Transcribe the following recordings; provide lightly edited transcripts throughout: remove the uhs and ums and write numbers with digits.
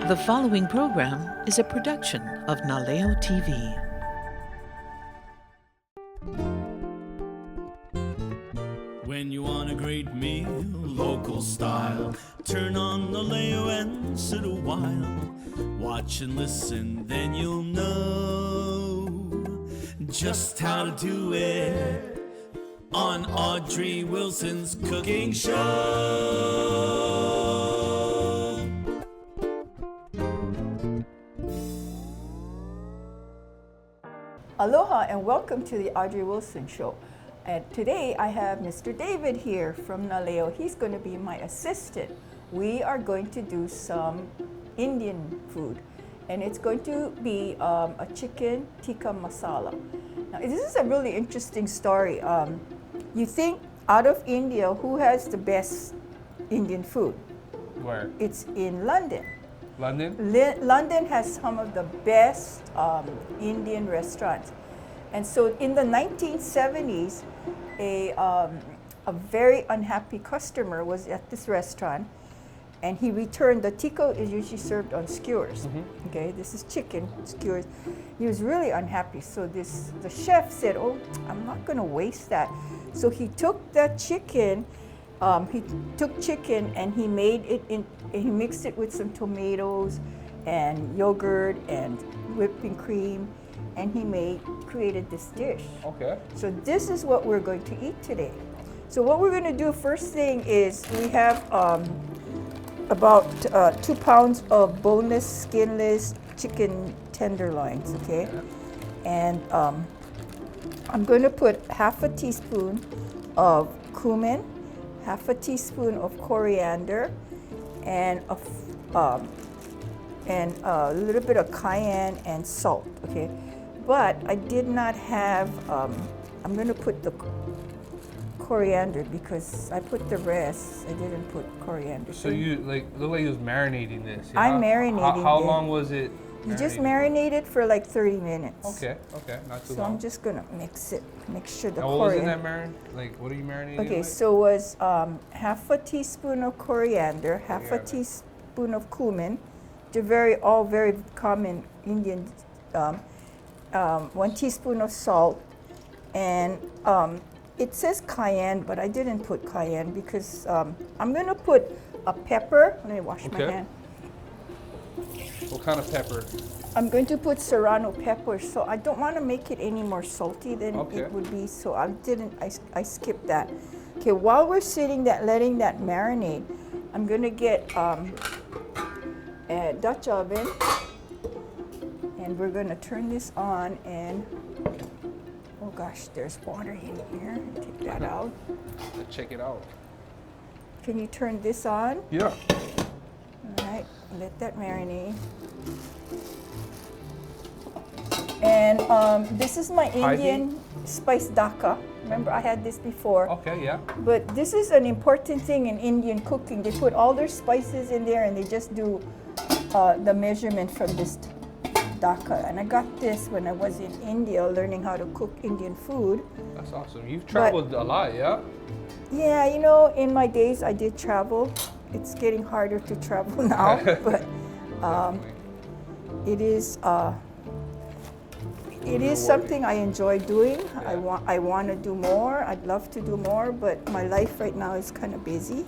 The following program is a production of Naleo TV. When you want a great meal, local style, turn on Naleo and sit a while. Watch and listen, then you'll know just how to do it on Audrey Wilson's cooking show. Aloha and welcome to the Audrey Wilson Show. And today I have Mr. David here from Naleo. He's going to be my assistant. We are going to do some Indian food, and it's going to be a chicken tikka masala. Now, this is a really interesting story. You think out of India, who has the best Indian food? Where? It's in London. London? London has some of the best Indian restaurants. And so in the 1970s, a very unhappy customer was at this restaurant, and he returned. The tikka is usually served on skewers. Mm-hmm. Okay, this is chicken skewers. He was really unhappy. So the chef said, "Oh, I'm not going to waste that." So he took that chicken. He took chicken and he made it in. He mixed it with some tomatoes and yogurt and whipping cream, and he created this dish. Okay. So this is what we're going to eat today. So what we're going to do first thing is we have about 2 pounds of boneless, skinless chicken tenderloins. Okay, and I'm going to put half a teaspoon of cumin, half a teaspoon of coriander, and a little bit of cayenne and salt. Okay, but I did not have. I'm going to put the coriander because I put the rest. I didn't put coriander. So you look like you was marinating this. Yeah? I'm marinating. How long was it? You just marinate it for like 30 minutes. Okay, not too so long. I'm just gonna mix it. Make sure the what coriander. was in that marin? What are you marinating? Okay, with? so it was half a teaspoon of coriander, half a teaspoon of cumin, they're all very common Indian. 1 teaspoon of salt, and it says cayenne, but I didn't put cayenne because I'm gonna put a pepper. Let me wash my hand. What kind of pepper? I'm going to put serrano pepper, so I don't want to make it any more salty than it would be, so I skipped that. Okay, while we're letting that marinate, I'm going to get a Dutch oven, and we're going to turn this on, and oh gosh, there's water in here. Take that out. Let's check it out. Can you turn this on? Yeah. All right, let that marinate. And this is my Indian spice daka. Remember, I had this before. Okay, yeah. But this is an important thing in Indian cooking. They put all their spices in there, and they just do the measurement from this daka. And I got this when I was in India learning how to cook Indian food. That's awesome. You've traveled a lot, yeah? Yeah, in my days I did travel. It's getting harder to travel now, but it is something I enjoy doing. Yeah. I want to do more. I'd love to do more, but my life right now is kind of busy.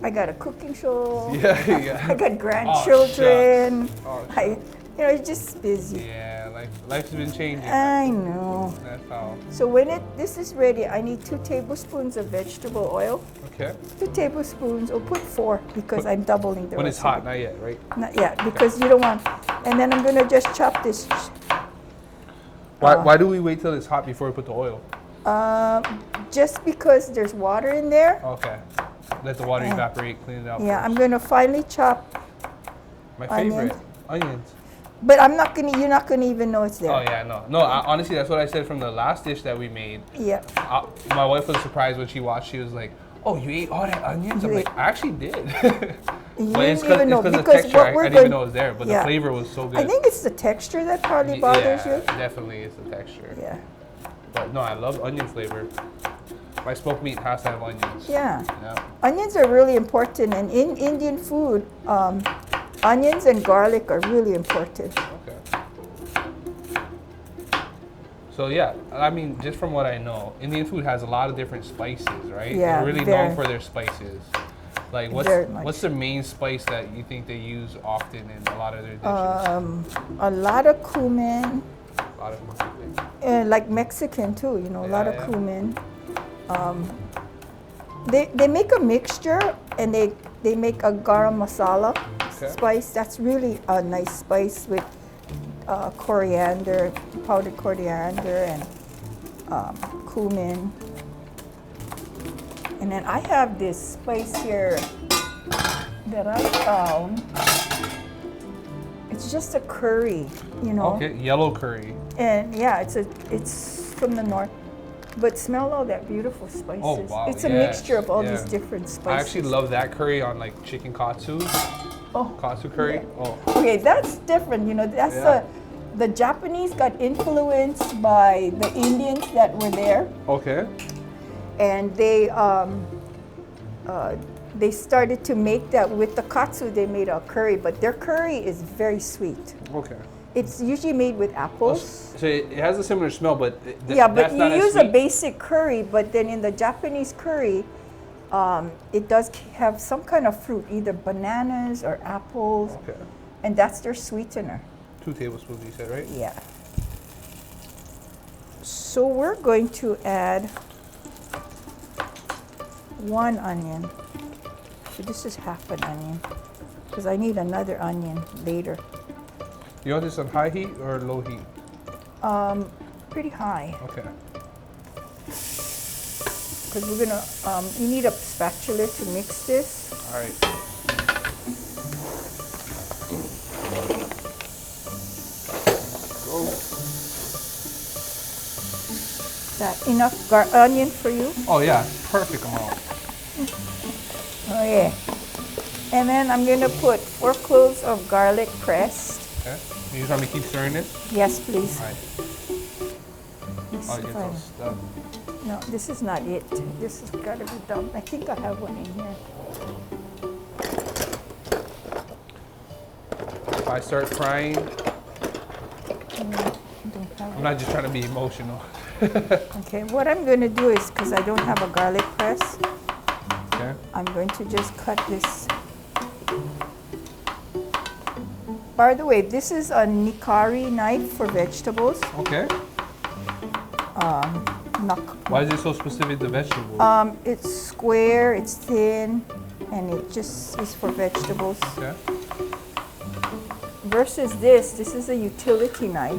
I got a cooking show. Yeah. I got grandchildren. Oh, it's just busy. Yeah, life's been changing. I know. That's how. So when this is ready, I need 2 tablespoons of vegetable oil. Okay. 2 tablespoons, or put 4 because I'm doubling the recipe. When it's hot, not yet, right? Not yet, because you don't want. And then I'm gonna just chop this. Why do we wait till it's hot before we put the oil? Just because there's water in there. Okay. Let the water evaporate, clean it out. Yeah, first. I'm gonna finally chop. My favorite, onions. But you're not gonna even know it's there. Oh yeah, no. Honestly, that's what I said from the last dish that we made. Yeah. My wife was surprised when she watched. She was like, "Oh, you ate all that onions?" I'm like, "I actually did." You But didn't even know because because the texture, what I we're didn't going. even know it was there. But the flavor was so good. I think it's the texture that probably bothers you. Definitely, it's the texture. Yeah. But no, I love onion flavor. My smoked meat has to have onions. Yeah. Yeah. Onions are really important, and in Indian food, Onions and garlic are really important. Okay. So yeah, I mean, just from what I know, Indian food has a lot of different spices, right? Yeah, They're really very. known for their spices. Like, Very much. what's the main spice that you think they use often in a lot of their dishes? A lot of cumin, A lot of them. and like Mexican too, you know, a lot of Yeah. cumin. They make a mixture and they make a garam masala Okay. spice. That's really a nice spice with coriander, powdered coriander, and cumin. And then I have this spice here that I found. It's just a curry, you know. Okay, yellow curry. And yeah, it's from the north. But smell all that beautiful spices. Oh, wow, It's a yes, mixture of all yeah. these different spices. I actually love that curry on like chicken katsu. Oh, Katsu curry. yeah. Oh, okay, that's different. You know, that's Yeah. the Japanese got influenced by the Indians that were there, okay. and they started to make that with the katsu. They made a curry, but their curry is very sweet. Okay. It's usually made with apples. So it has a similar smell, but Yeah, but that's you not as use a sweet? basic curry, but then in the Japanese curry, it does have some kind of fruit, either bananas or apples, Okay. and that's their sweetener. 2 tablespoons, you said, right? Yeah. So we're going to add 1 onion. So this is half an onion, because I need another onion later. You want this on high heat or low heat? Pretty high, Okay. because we're gonna, you need a spatula to mix this. All right. Go. Is that enough onion for you? Oh yeah, perfect amount. Oh yeah. And then I'm gonna put 4 cloves of garlic pressed. Okay. You just want me to keep stirring this? Yes, please. All right. Let's Oh, see it if gets all stuck. No, this is not it. This has got to be done. I think I have one in here. If I start crying, Don't have I'm not just trying to be emotional. it. Okay, what I'm going to do is, because I don't have a garlic press, Okay. I'm going to just cut this. By the way, this is a nikari knife for vegetables. Okay. Why is it so specific to vegetables? It's square, it's thin, and it just is for vegetables. Okay. Versus this is a utility knife,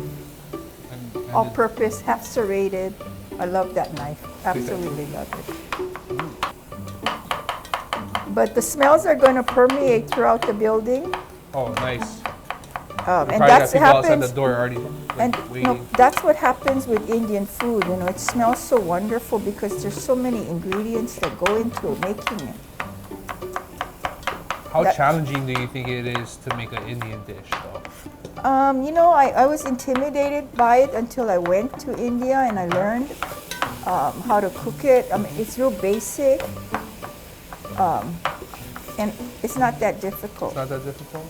And all-purpose, half serrated. I love that knife, absolutely love it. But the smells are going to permeate throughout the building, oh, nice. and Probably got that's people outside happens. the door already And waiting. no, that's what happens with Indian food. You know, it smells so wonderful because there's so many ingredients that go into making it. How that- challenging do you think it is to make an Indian dish, though? You know, I was intimidated by it until I went to India and I learned how to cook it. I mean, it's real basic, and it's not that difficult. It's not that difficult?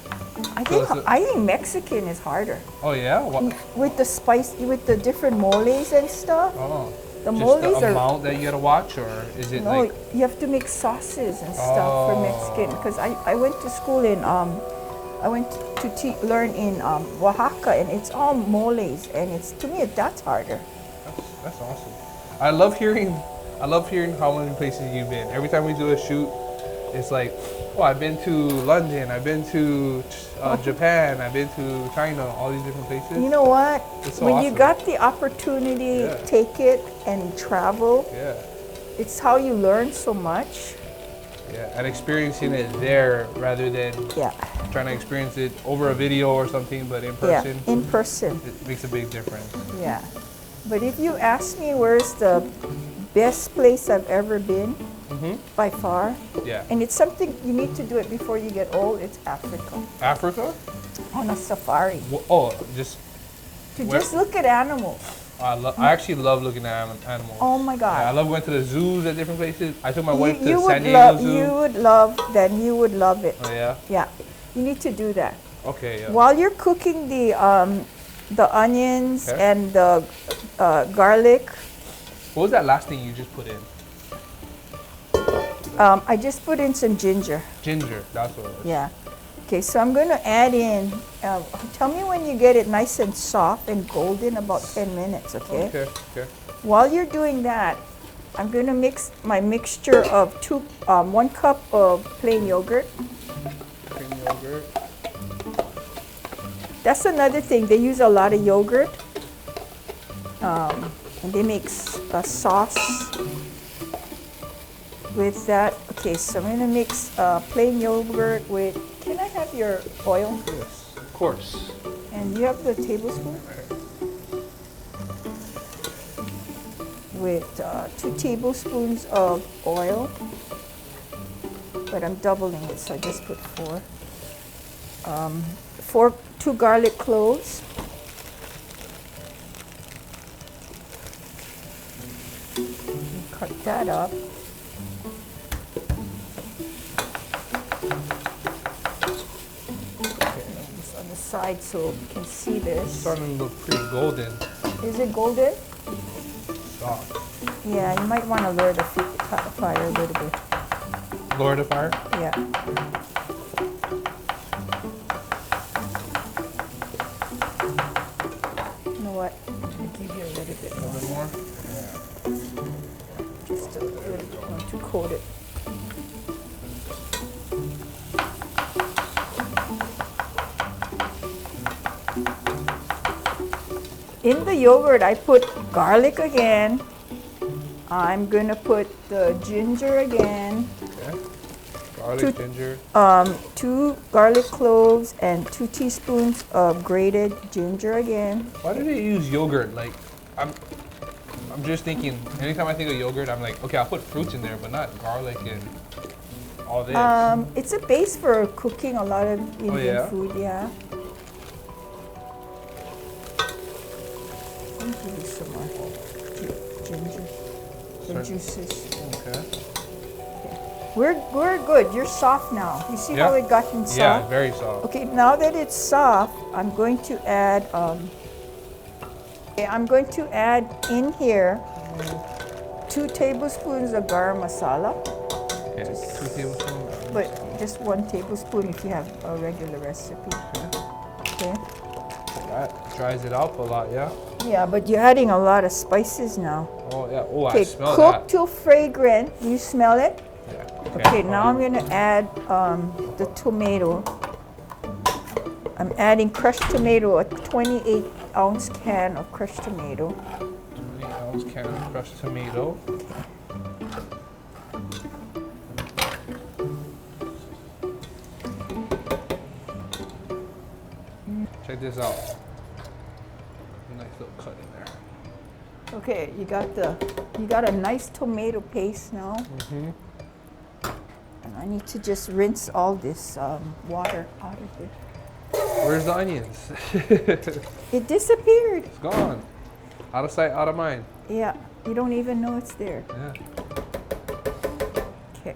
I think Mexican is harder Oh, yeah? What? with the spice, with the different moles and stuff. Oh. The Just moles the are amount that you gotta watch, or is it no, like... you have to make sauces and stuff for Mexican. Because I went to school in I went to learn in Oaxaca, and it's all moles, and it's to me that's harder. That's awesome. I love hearing how many places you've been. Every time we do a shoot, it's like, oh, I've been to London, I've been to Japan, I've been to China, all these different places. You know what? It's so When you awesome. got the opportunity, Yeah. take it and travel. Yeah, It's how you learn so much. yeah, and experiencing it there rather than Yeah, trying to experience it over a video or something, but in yeah, person, in person. it makes a big difference. Yeah. But if you ask me where's the best place I've ever been, by far, Yeah. and it's something you need to do it before you get old, it's Africa. Africa? On a safari. Oh, just To Where- just look at animals. I actually love looking at animals. Oh my Yeah, I God. love going to the zoos at different places. I took my wife to You San would Diego love, Zoo. you would love, then you would love it. Oh yeah. Yeah. You need to do that. Okay, yeah. While you're cooking the onions Okay. and the garlic, What was that last thing you just put in? I just put in some ginger. Ginger, that's what it was. Yeah. Okay, so I'm going to add in, tell me when you get it nice and soft and golden, about 10 minutes, okay? Okay, okay. While you're doing that, I'm going to mix my mixture of 1 cup of plain yogurt. Cream yogurt. That's another thing, they use a lot of yogurt. And they make a sauce with that. Okay, so I'm going to mix plain yogurt with, can I have your oil? Yes, of course. And you have the tablespoon? With 2 tablespoons of oil. But I'm doubling it, so I just put 4. 2 garlic cloves. Cut that up. This on the side so you can see this. Starting to look pretty golden. Is it golden? Soft. Yeah, you might want to lower the fire a little bit. Lower the fire? Yeah. You know what? I'm going to give you a little bit A little bit more? just a little bit more to coat it. In the yogurt, I put garlic again. I'm going to put the ginger again. Okay. Garlic, ginger. 2 garlic cloves and 2 teaspoons of grated ginger again. Why do they use yogurt? Like, I'm just thinking, anytime I think of yogurt, I'm like, okay, I'll put fruits in there, but not garlic and all this. It's a base for cooking a lot of Indian yeah? food, yeah. Let me give you some more ginger, the Sorry. juices. Okay. We're good. You're soft now. You see how Yeah. it gotten soft? Yeah, very soft. Okay, now that it's soft, I'm going to add in here 2 tablespoons of garam masala, Okay. 2 tablespoons. but just 1 tablespoon if you have a regular recipe. Okay. That dries it out a lot, yeah? Yeah, but you're adding a lot of spices now. Oh, yeah. Oh, I Okay, smell cook that. till fragrant. You smell it? Yeah. Okay, now I'm going to add the tomato. I'm adding crushed tomato, a 28-ounce can of crushed tomato. 20-ounce can of crushed tomato. Check this out. Nice little cut in there. Okay, you got a nice tomato paste now. And I need to just rinse all this water out of it. Where's the onions? It disappeared. It's gone. Out of sight, out of mind. Yeah, you don't even know it's there. Yeah. Okay.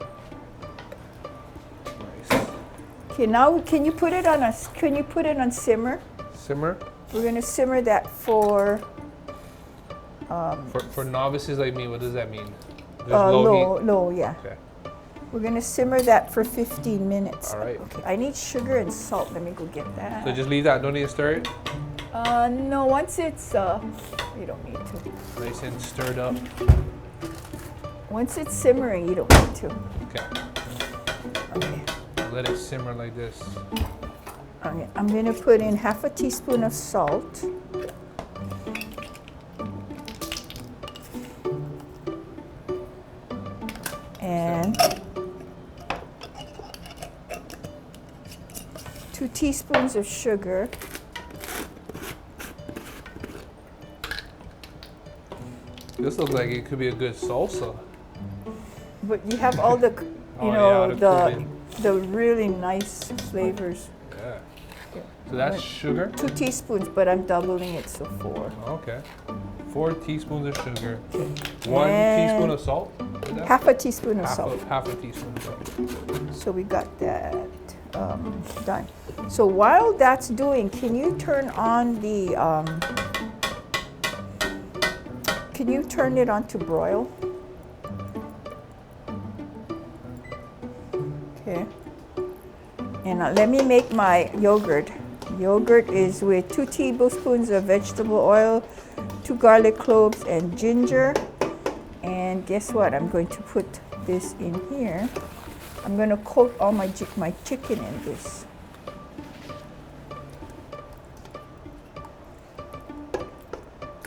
Nice. Okay, now can you put it on simmer? Simmer. We're gonna simmer that for For novices like me, what does that mean? Just low heat? low, yeah. Okay. We're gonna simmer that for 15 minutes. All right. Okay, I need sugar and salt. Let me go get that. So just leave that. Don't need to stir it. No, once it's you don't need to. Nice and stirred up. Once it's simmering, you don't need to. Okay. Okay. Let it simmer like this. Okay, I'm gonna put in half a teaspoon of salt. And 2 teaspoons of sugar. This looks like it could be a good salsa. But you have all the, Oh, yeah, the really nice flavors. Yeah. So that's sugar? 2 teaspoons, but I'm doubling it, so 4. Okay. 4 teaspoons of sugar. 1 And teaspoon of salt? Is that? half a teaspoon of salt. Half a teaspoon of salt. So we got that. done. So while that's doing, can you turn on the, can you turn it on to broil? Okay. And let me make my yogurt. Yogurt is with 2 tablespoons of vegetable oil, 2 garlic cloves, and ginger. And guess what? I'm going to put this in here. I'm going to coat all my chicken in this.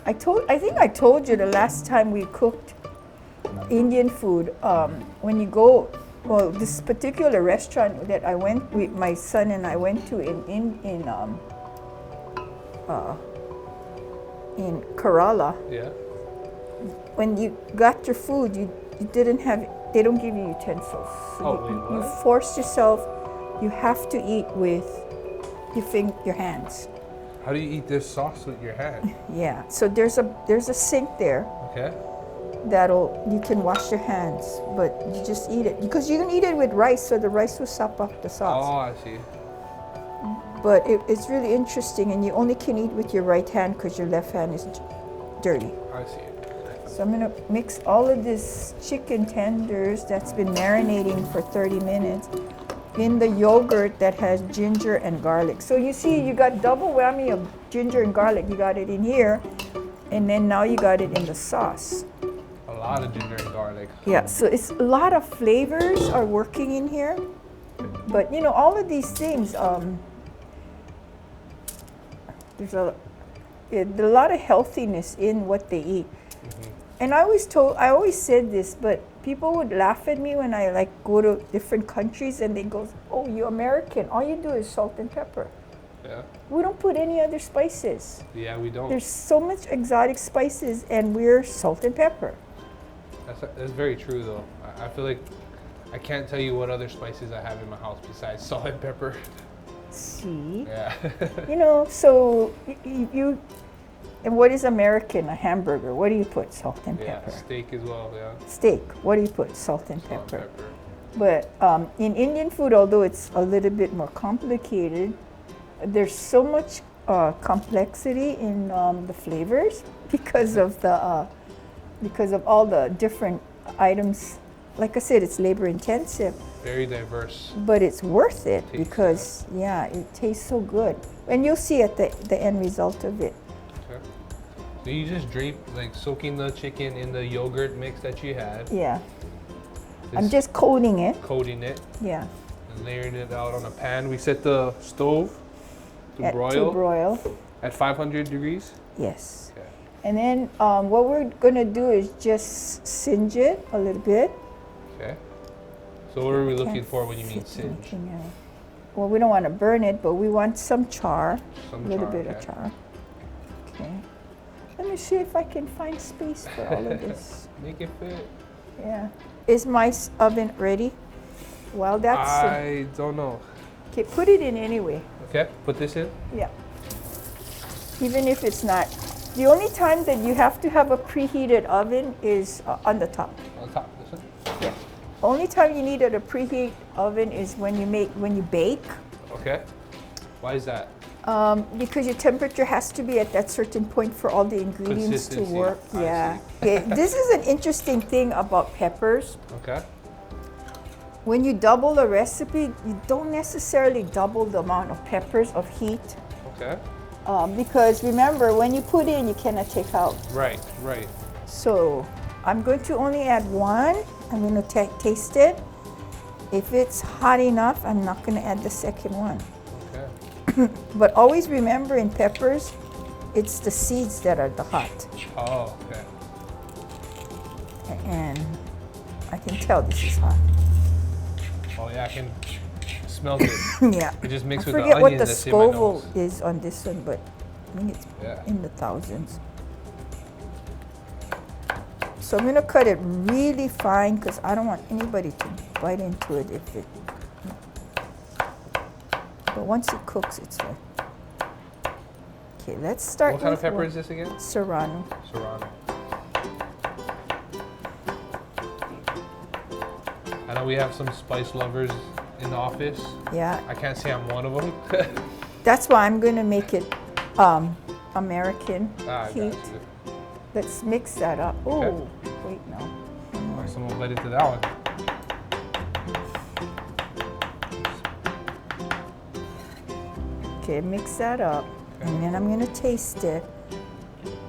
I think I told you the last time we cooked Indian food, when you go, well, this particular restaurant that I went with my son and I went to in Kerala. Yeah. When you got your food, you didn't have, they don't give you utensils. So you force yourself, you have to eat with your hands. How do you eat this sauce with your hand? Yeah, so there's a sink there. Okay. You can wash your hands, but you just eat it. Because you can eat it with rice, so the rice will sop up the sauce. Oh, I see. But it's really interesting, and you only can eat with your right hand because your left hand is dirty. I see. So I'm gonna mix all of this chicken tenders that's been marinating for 30 minutes in the yogurt that has ginger and garlic. So you see, you got double whammy of ginger and garlic. You got it in here, and then now you got it in the sauce. A lot of ginger and garlic. Yeah, so it's a lot of flavors are working in here. But you know, all of these things, there's a lot of healthiness in what they eat. And I always said this, but people would laugh at me when I go to different countries and they go, "Oh, you're American. All you do is salt and pepper." Yeah. We don't put any other spices. Yeah, we don't. There's so much exotic spices, and we're salt and pepper. That's very true, though. I feel like I can't tell you what other spices I have in my house besides salt and pepper. See? Yeah. You know, so you and what is American? A hamburger. What do you put? Salt and pepper. Yeah, steak as well, yeah. Steak. What do you put? Salt and Salt pepper. and pepper. But in Indian food, although it's a little bit more complicated, there's so much complexity in the flavors because of all the different items. Like I said, it's labor intensive. Very diverse. But it's worth it because it tastes so good, and you'll see at the end result of it. Okay. So you just soaking the chicken in the yogurt mix that you had. Yeah. I'm just coating it. Coating it. Yeah. And layering it out on a pan. We set the stove to To broil. At 500 degrees? Yes. Okay. And then what we're going to do is just singe it a little bit. Okay. So what are we looking for when you mean singe? Anything else. Well, we don't want to burn it, but we want some char. A little bit of char. Okay. Let me see if I can find space for all of this. Make it fit. Yeah. Is my oven ready? Well, that's... I don't know. Okay, put it in anyway. Okay, put this in? Yeah. Even if it's not. The only time that you have to have a preheated oven is on the top. On top, this one? Yeah. Only time you need a preheat oven is when you bake. Okay. Why is that? Because your temperature has to be at that certain point for all the ingredients to work. Yeah. Okay. This is an interesting thing about peppers. Okay. When you double a recipe, you don't necessarily double the amount of peppers of heat. Okay. Because remember, when you put in, you cannot take out. Right, right. So I'm going to only add one. I'm going to taste it. If it's hot enough, I'm not going to add the second one. Okay. But always remember, in peppers, it's the seeds that are the hot. Oh, okay. And I can tell this is hot. Oh yeah, I can smell it. Yeah. It just mixed I with the forget what onion the that's in my Scoville nose. is on this one, but I think it's in the thousands. So I'm going to cut it really fine because I don't want anybody to bite into it if it... But once it cooks, it's fine. Okay, let's start What kind of pepper is this again? Serrano. Serrano. I know we have some spice lovers in the office. Yeah, I can't say I'm one of them. that's why I'm gonna make it American I heat. got you. Let's mix that up. Oh, Okay. wait, no. Alright, so we'll bite into that one. Okay, mix that up, and then I'm gonna taste it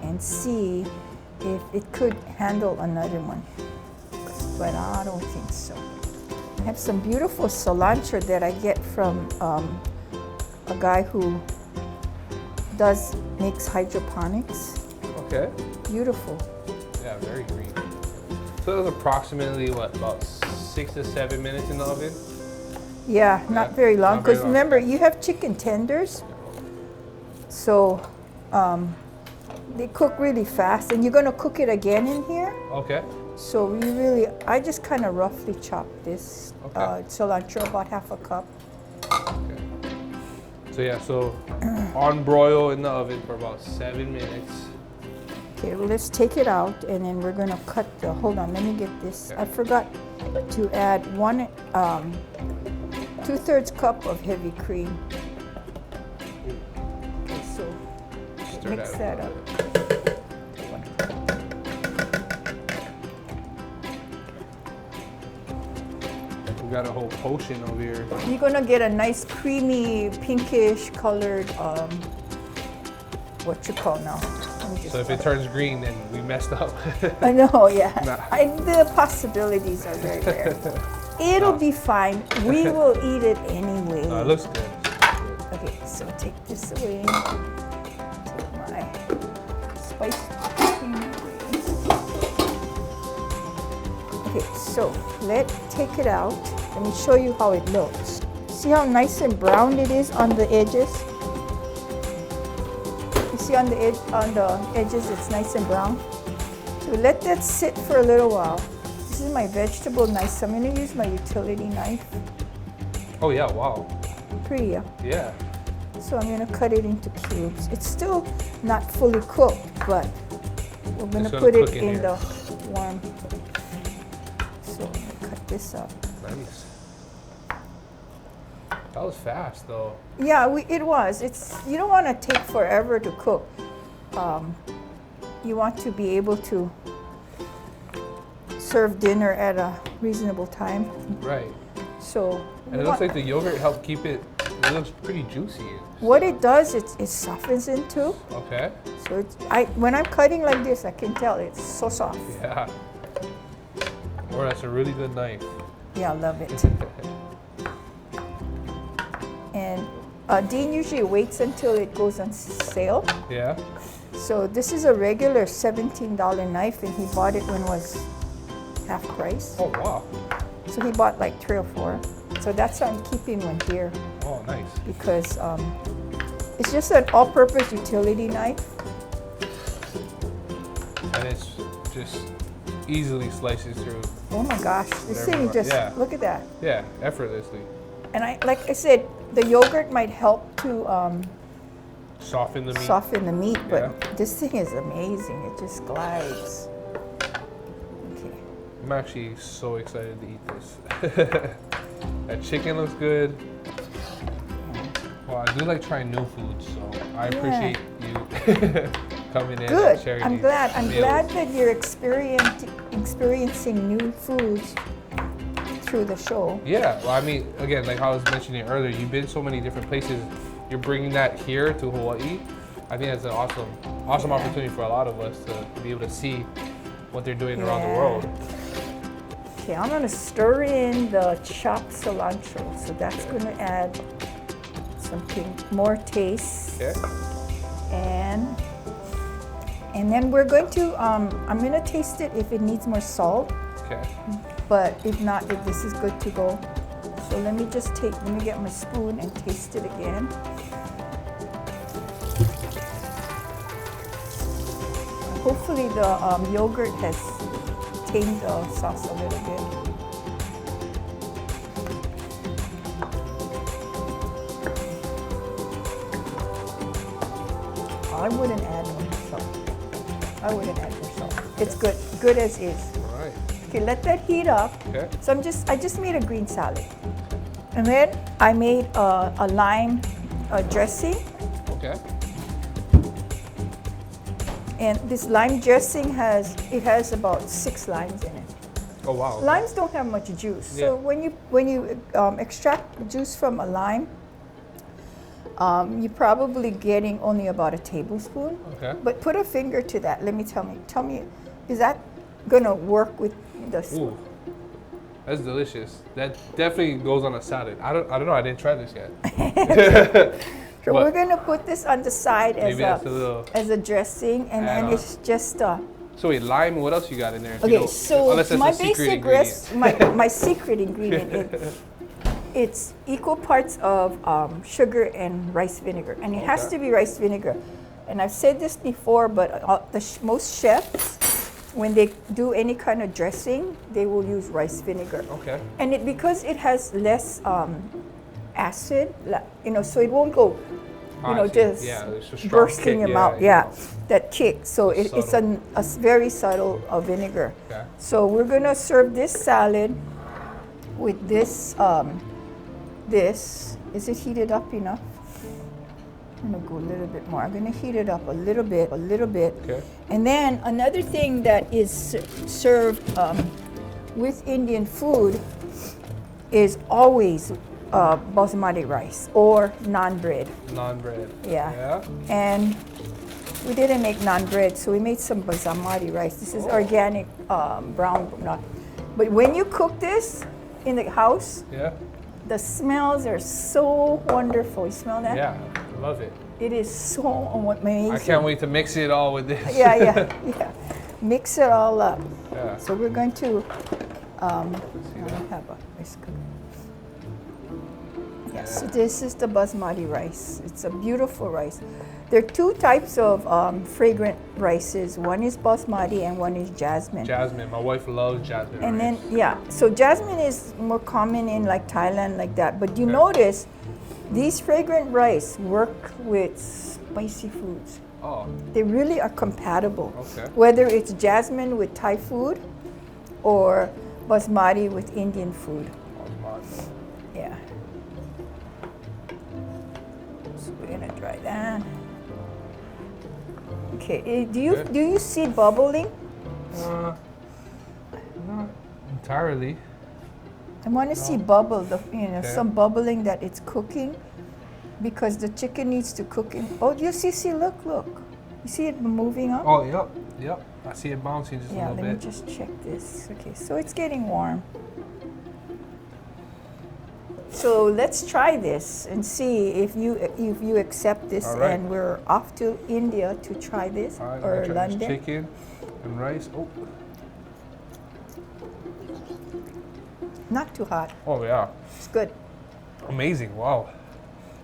and see if it could handle another one. But I don't think so. I have some beautiful cilantro that I get from a guy who makes hydroponics. Okay. Beautiful. Yeah, very green. So it was approximately what, about 6 to 7 minutes in the oven? Yeah, not Yeah, very long. not very Because long. remember, you have chicken tenders, so they cook really fast. And you're gonna cook it again in here. Okay. So I just kind of roughly chop this Okay. cilantro, about half a cup. Okay. So yeah, so on broil in the oven for about 7 minutes. Okay, well, let's take it out, and then we're gonna cut the, hold on, let me get this. Okay. I forgot to add 2/3 cup of heavy cream. Okay, so Stir mix that up. We got a whole potion over here. You're gonna get a nice creamy, pinkish colored, what you call now? Let me just So if it turns green, then we messed up. I know, yeah. Nah. The possibilities are very rare. It'll be fine. We will eat it anyway. No, it looks good. Okay, so take this away. Take my spice cream away. Okay, so take it out. Let me show you how it looks. See how nice and brown it is on the edges? You see on the edges it's nice and brown? So let that sit for a little while. This is my vegetable knife, so I'm gonna use my utility knife. Oh yeah, wow. Pretty, yeah. Yeah. So I'm gonna cut it into cubes. It's still not fully cooked, but we're gonna It's gonna put it cook in in here. the warm. So I'm gonna cut this up. Nice. That was fast though. Yeah, it was. You don't want to take forever to cook. You want to be able to serve dinner at a reasonable time. Right. So And it looks like the yogurt helped keep it. It looks pretty juicy. what it does, it softens into. Okay. So when I'm cutting like this, I can tell it's so soft. Yeah. Or that's a really good knife. Yeah, I love it. And Dean usually waits until it goes on sale. Yeah. So this is a regular $17 knife, and he bought it when it was half price. Oh wow. So he bought like 3 or 4. So that's why I'm keeping one here, Oh nice. because it's just an all-purpose utility knife. And it's just easily slices through. Oh my gosh, this Whatever thing you just, want. Yeah. look at that. Yeah, effortlessly. And like I said, the yogurt might help to Soften the meat. soften the meat, but Yeah. this thing is amazing. It just glides. Okay. I'm actually so excited to eat this. That chicken looks good. Well, I do like trying new foods, so I appreciate you coming in and Good. sharing I'm these glad. I'm meals. glad that you're experiencing new foods through the show. Yeah, well, I mean, again, like I was mentioning earlier, you've been so many different places. You're bringing that here to Hawaii. I think that's an awesome opportunity for a lot of us to be able to see what they're doing around the Yeah. world. Okay, I'm gonna stir in the chopped cilantro, so that's gonna add something more taste. Okay. And then we're going to, I'm gonna taste it if it needs more salt, Okay. but if not, if this is good to go. So let me get my spoon and taste it again. Hopefully the yogurt has tamed the sauce a little bit. I wouldn't add more salt. I wouldn't add more salt. It's good as is. All right. Okay, let that heat up. Okay. So I just made a green salad. And then I made a lime dressing. Okay. And this lime dressing has about 6 limes in it. Oh wow. Limes don't have much juice. Yeah. So when you extract juice from a lime, you're probably getting only about a tablespoon. Okay. But put a finger to that. Tell me, is that gonna work with the? Ooh, that's delicious. That definitely goes on a salad. I don't know. I didn't try this yet. So But we're gonna put this on the side maybe that's a little as a dressing, and then add-on. it's just. So wait, lime. What else you got in there? If you Okay, don't- so unless it's my a secret basic ingredient. my secret ingredient it's equal parts of sugar and rice vinegar, and it has Okay. to be rice vinegar. And I've said this before, but most chefs, when they do any kind of dressing, they will use rice vinegar. Okay. And because it has less acid, so it won't go, I see. just Yeah, it's a strong bursting kick, them yeah, out. yeah. Yeah, that kick. So it's Subtle. a very subtle vinegar. Okay. So we're gonna serve this salad with this. Is it heated up enough? I'm gonna go a little bit more. I'm gonna heat it up a little bit. Okay. And then another thing that is served with Indian food is always basmati rice or naan bread. Naan bread. Yeah. Yeah. And we didn't make naan bread, so we made some basmati rice. This is organic brown naan. But when you cook this in the house, Yeah. the smells are so wonderful. You smell that? Yeah. Love it. It is so amazing. I can't wait to mix it all with this. Yeah. Mix it all up. Yeah. So we're going to See that? have a rice cooker. Yes, so this is the basmati rice. It's a beautiful rice. There are 2 types of fragrant rices. One is basmati and one is jasmine. Jasmine. My wife loves jasmine. And rice. then, so jasmine is more common in like Thailand, like that. But you notice these fragrant rice work with spicy foods. Oh. They really are compatible. Okay. Whether it's jasmine with Thai food or basmati with Indian food. Basmati. Yeah. So we're gonna try that. Okay. Do you see bubbling? Not entirely. I want to see bubble, Okay. some bubbling that it's cooking, because the chicken needs to cook in. Oh, you see, look. You see it moving up? Oh, yep. I see it bouncing just a Yeah, little let me bit. just check this. Okay, so it's getting warm. So let's try this and see if you accept this, All right. and we're off to India to try this, All right, or I'm gonna try this London. chicken and rice. Oh. Not too hot. Oh yeah. It's good. Amazing. Wow.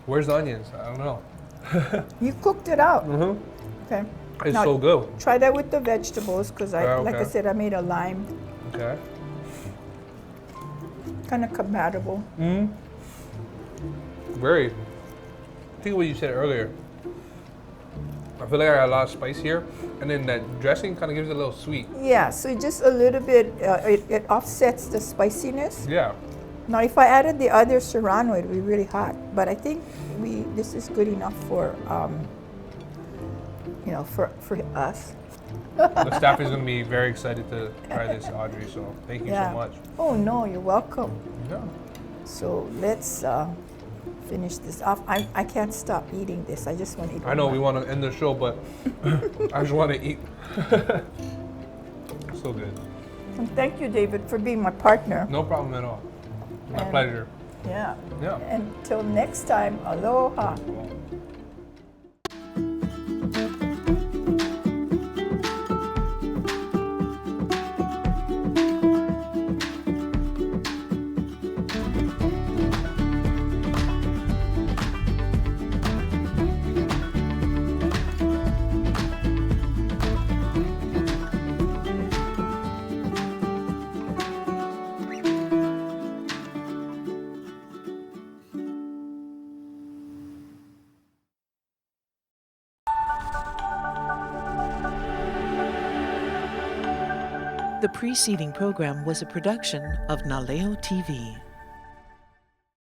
Where's the onions? I don't know. You cooked it out. Mm-hmm. Okay. It's Now, so good. try that with the vegetables, because like I Okay. said, I made a lime, Okay. kind of compatible. Mm. Very. I think what you said earlier. I feel like I got a lot of spice here, and then that dressing kind of gives it a little sweet. Yeah, so just a little bit, it offsets the spiciness. Yeah. Now, if I added the other serrano, it would be really hot. But I think this is good enough for, for us. The staff is going to be very excited to try this, Audrey. So thank you so much. Oh no, you're welcome. Yeah. So let's finish this off. I can't stop eating this. I just want to eat. I know we want to end the show, but I just want to eat. So good. And thank you, David, for being my partner. No problem at all. My And- pleasure. Yeah. Yeah. Until next time, aloha. The preceding program was a production of Naleo TV.